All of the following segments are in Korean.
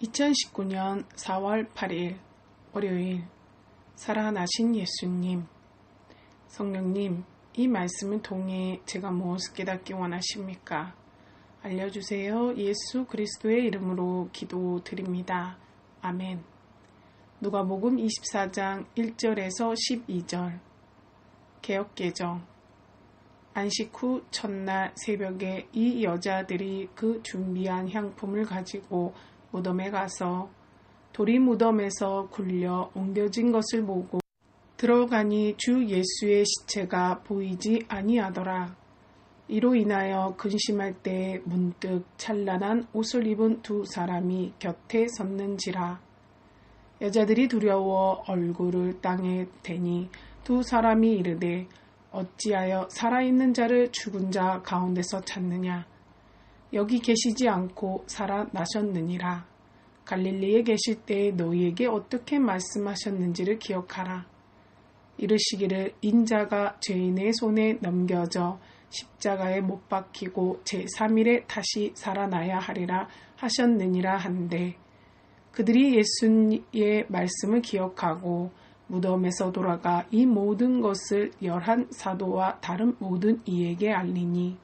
2019년 4월 8일 월요일 살아나신 예수님, 성령님, 이 말씀을 통해 제가 무엇을 깨닫기 원하십니까? 알려주세요. 예수 그리스도의 이름으로 기도드립니다. 아멘. 누가복음 24장 1절에서 12절 개역개정. 안식 후 첫날 새벽에 이 여자들이 그 준비한 향품을 가지고 무덤에 가서 돌이 무덤에서 굴려 옮겨진 것을 보고 들어가니 주 예수의 시체가 보이지 아니하더라. 이로 인하여 근심할 때에 문득 찬란한 옷을 입은 두 사람이 곁에 섰는지라. 여자들이 두려워 얼굴을 땅에 대니 두 사람이 이르되 어찌하여 살아있는 자를 죽은 자 가운데서 찾느냐. 여기 계시지 않고 살아나셨느니라. 갈릴리에 계실 때에 너희에게 어떻게 말씀하셨는지를 기억하라. 이르시기를 인자가 죄인의 손에 넘겨져 십자가에 못 박히고 제3일에 다시 살아나야 하리라 하셨느니라 한데, 그들이 예수의 말씀을 기억하고 무덤에서 돌아가 이 모든 것을 11 사도와 다른 모든 이에게 알리니,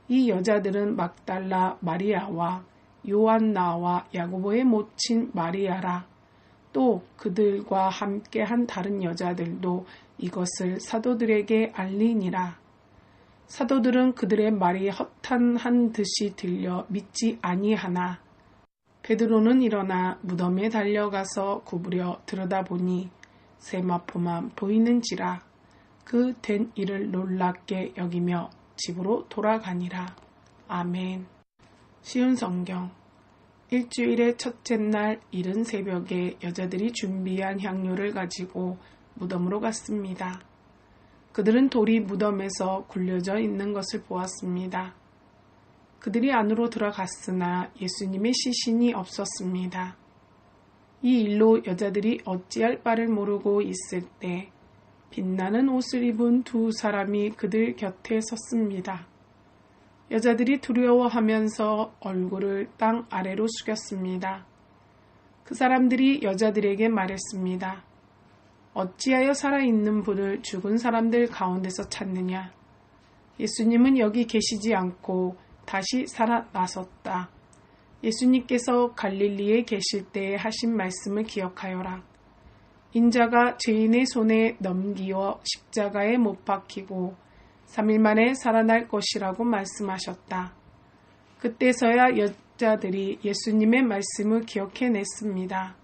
이 여자들은 막달라 마리아와 요한나와 야고보의 모친 마리아라. 또 그들과 함께한 다른 여자들도 이것을 사도들에게 알리니라. 사도들은 그들의 말이 허탄한 듯이 들려 믿지 아니하나, 베드로는 일어나 무덤에 달려가서 구부려 들여다보니 세마포만 보이는지라. 그 된 일을 놀랍게 여기며 집으로 돌아가니라. 아멘. 쉬운 성경. 일주일의 첫째 날 이른 새벽에 여자들이 준비한 향료를 가지고 무덤으로 갔습니다. 그들은 돌이 무덤에서 굴려져 있는 것을 보았습니다. 그들이 안으로 들어갔으나 예수님의 시신이 없었습니다. 이 일로 여자들이 어찌할 바를 모르고 있을 때 빛나는 옷을 입은 두 사람이 그들 곁에 섰습니다. 여자들이 두려워하면서 얼굴을 땅 아래로 숙였습니다. 그 사람들이 여자들에게 말했습니다. 어찌하여 살아있는 분을 죽은 사람들 가운데서 찾느냐? 예수님은 여기 계시지 않고 다시 살아나셨다. 예수님께서 갈릴리에 계실 때에 하신 말씀을 기억하여라. 인자가 죄인의 손에 넘기어 십자가에 못 박히고 3일 만에 살아날 것이라고 말씀하셨다. 그때서야 여자들이 예수님의 말씀을 기억해냈습니다.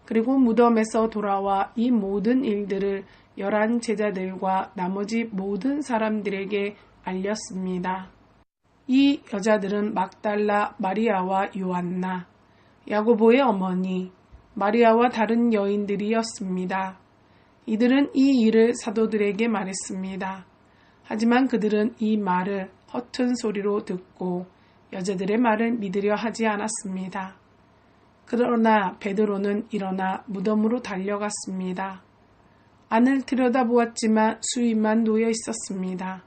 그리고 무덤에서 돌아와 이 모든 일들을 11 제자들과 나머지 모든 사람들에게 알렸습니다. 이 여자들은 막달라 마리아와 요한나, 야고보의 어머니, 마리아와 다른 여인들이었습니다. 이들은 이 일을 사도들에게 말했습니다. 하지만 그들은 이 말을 허튼 소리로 듣고 여자들의 말을 믿으려 하지 않았습니다. 그러나 베드로는 일어나 무덤으로 달려갔습니다. 안을 들여다보았지만 수위만 놓여 있었습니다.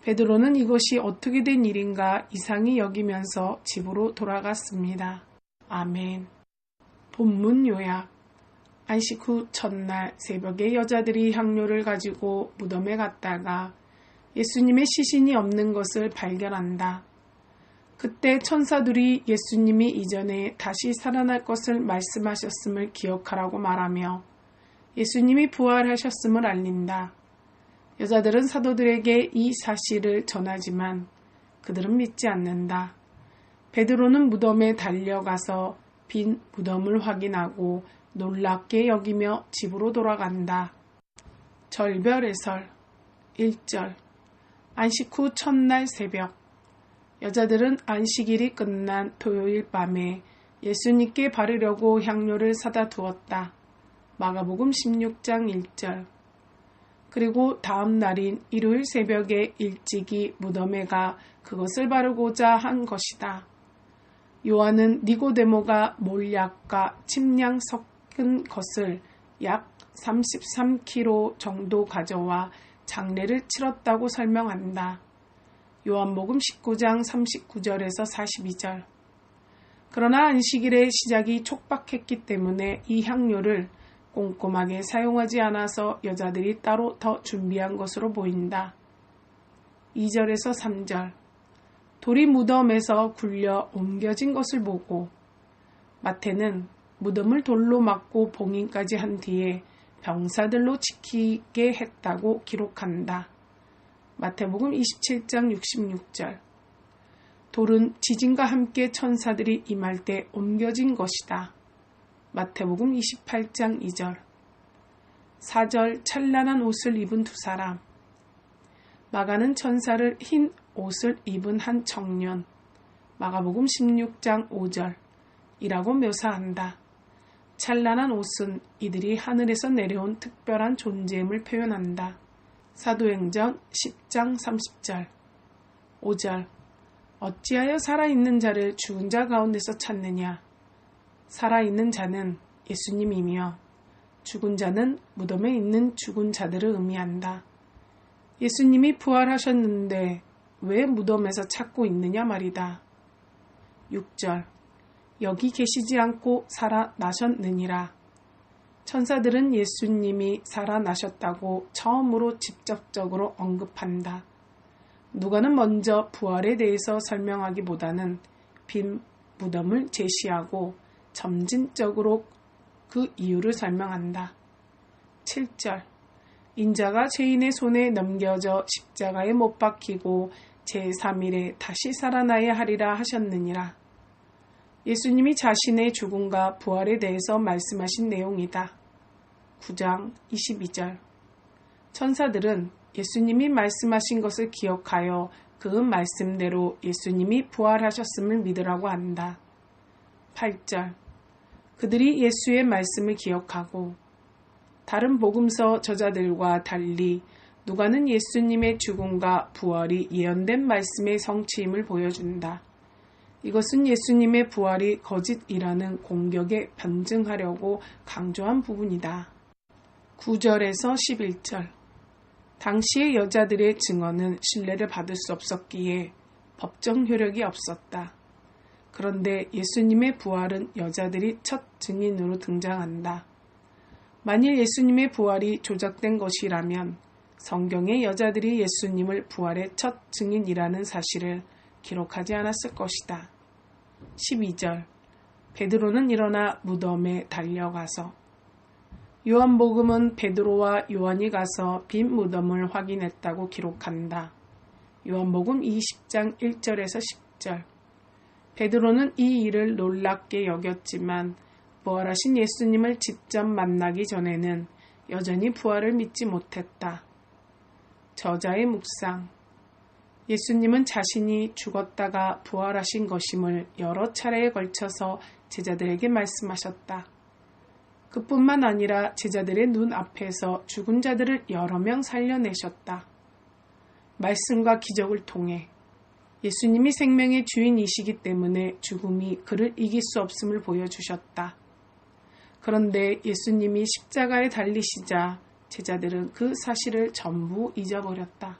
베드로는 이것이 어떻게 된 일인가 이상히 여기면서 집으로 돌아갔습니다. 아멘. 본문 요약. 안식 후 첫날 새벽에 여자들이 향료를 가지고 무덤에 갔다가 예수님의 시신이 없는 것을 발견한다. 그때 천사들이 예수님이 이전에 다시 살아날 것을 말씀하셨음을 기억하라고 말하며 예수님이 부활하셨음을 알린다. 여자들은 사도들에게 이 사실을 전하지만 그들은 믿지 않는다. 베드로는 무덤에 달려가서 빈 무덤을 확인하고 놀랍게 여기며 집으로 돌아간다. 절별의 설 1절. 안식 후 첫날 새벽. 여자들은 안식일이 끝난 토요일 밤에 예수님께 바르려고 향료를 사다 두었다. 마가복음 16장 1절. 그리고 다음 날인 일요일 새벽에 일찍이 무덤에 가 그것을 바르고자 한 것이다. 요한은 니고데모가 몰약과 침량 섞은 것을 약 33kg 정도 가져와 장례를 치렀다고 설명한다. 요한복음 19장 39절에서 42절. 그러나 안식일의 시작이 촉박했기 때문에 이 향료를 꼼꼼하게 사용하지 않아서 여자들이 따로 더 준비한 것으로 보인다. 2절에서 3절. 돌이 무덤에서 굴려 옮겨진 것을 보고 마태는 무덤을 돌로 막고 봉인까지 한 뒤에 병사들로 지키게 했다고 기록한다. 마태복음 27장 66절. 돌은 지진과 함께 천사들이 임할 때 옮겨진 것이다. 마태복음 28장 2절. 4절. 찬란한 옷을 입은 두 사람. 마가는 천사를 흰 옷을 입은 한 청년, 마가복음 16장 5절 이라고 묘사한다. 찬란한 옷은 이들이 하늘에서 내려온 특별한 존재임을 표현한다. 사도행전 10장 30절. 5절. 어찌하여 살아있는 자를 죽은 자 가운데서 찾느냐. 살아있는 자는 예수님이며 죽은 자는 무덤에 있는 죽은 자들을 의미한다. 예수님이 부활하셨는데 왜 무덤에서 찾고 있느냐 말이다. 6절. 여기 계시지 않고 살아나셨느니라. 천사들은 예수님이 살아나셨다고 처음으로 직접적으로 언급한다. 누가는 먼저 부활에 대해서 설명하기보다는 빈 무덤을 제시하고 점진적으로 그 이유를 설명한다. 7절. 인자가 죄인의 손에 넘겨져 십자가에 못 박히고 제3일에 다시 살아나야 하리라 하셨느니라. 예수님이 자신의 죽음과 부활에 대해서 말씀하신 내용이다. 9장 22절. 천사들은 예수님이 말씀하신 것을 기억하여 그 말씀대로 예수님이 부활하셨음을 믿으라고 한다. 8절. 그들이 예수의 말씀을 기억하고 다른 복음서 저자들과 달리 누가는 예수님의 죽음과 부활이 예언된 말씀의 성취임을 보여준다. 이것은 예수님의 부활이 거짓이라는 공격에 변증하려고 강조한 부분이다. 9절에서 11절. 당시의 여자들의 증언은 신뢰를 받을 수 없었기에 법정 효력이 없었다. 그런데 예수님의 부활은 여자들이 첫 증인으로 등장한다. 만일 예수님의 부활이 조작된 것이라면 성경의 여자들이 예수님을 부활의 첫 증인이라는 사실을 기록하지 않았을 것이다. 12절. 베드로는 일어나 무덤에 달려가서. 요한복음은 베드로와 요한이 가서 빈 무덤을 확인했다고 기록한다. 요한복음 20장 1절에서 10절. 베드로는 이 일을 놀랍게 여겼지만 부활하신 예수님을 직접 만나기 전에는 여전히 부활을 믿지 못했다. 저자의 묵상. 예수님은 자신이 죽었다가 부활하신 것임을 여러 차례에 걸쳐서 제자들에게 말씀하셨다. 그뿐만 아니라 제자들의 눈앞에서 죽은 자들을 여러 명 살려내셨다. 말씀과 기적을 통해 예수님이 생명의 주인이시기 때문에 죽음이 그를 이길 수 없음을 보여주셨다. 그런데 예수님이 십자가에 달리시자 제자들은 그 사실을 전부 잊어버렸다.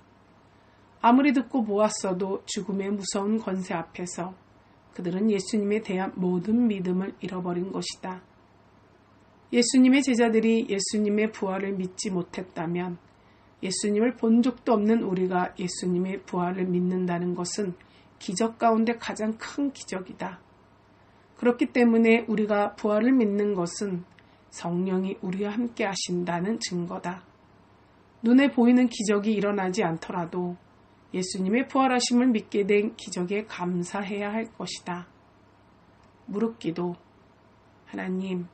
아무리 듣고 보았어도 죽음의 무서운 권세 앞에서 그들은 예수님에 대한 모든 믿음을 잃어버린 것이다. 예수님의 제자들이 예수님의 부활을 믿지 못했다면 예수님을 본 적도 없는 우리가 예수님의 부활을 믿는다는 것은 기적 가운데 가장 큰 기적이다. 그렇기 때문에 우리가 부활을 믿는 것은 성령이 우리와 함께 하신다는 증거다. 눈에 보이는 기적이 일어나지 않더라도 예수님의 부활하심을 믿게 된 기적에 감사해야 할 것이다. 무릎기도. 하나님,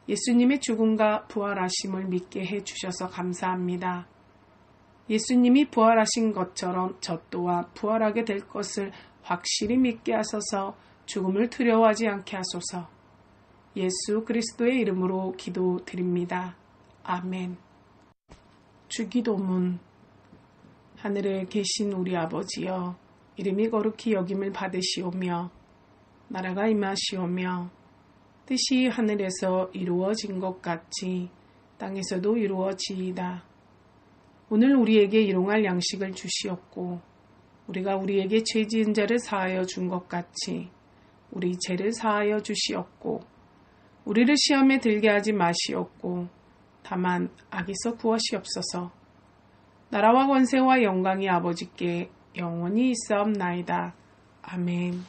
예수님의 죽음과 부활하심을 믿게 해주셔서 감사합니다. 예수님이 부활하신 것처럼 저 또한 부활하게 될 것을 확실히 믿게 하소서. 죽음을 두려워하지 않게 하소서. 예수 그리스도의 이름으로 기도드립니다. 아멘. 주기도문. 하늘에 계신 우리 아버지여, 이름이 거룩히 여김을 받으시오며 나라가 임하시오며 뜻이 하늘에서 이루어진 것 같이 땅에서도 이루어지이다. 오늘 우리에게 일용할 양식을 주시옵고 우리가 우리에게 죄 지은 자를 사하여 준 것 같이 우리 죄를 사하여 주시옵고 우리를 시험에 들게 하지 마시옵고 다만 악에서 구하시옵소서. 나라와 권세와 영광이 아버지께 영원히 있사옵나이다. 아멘.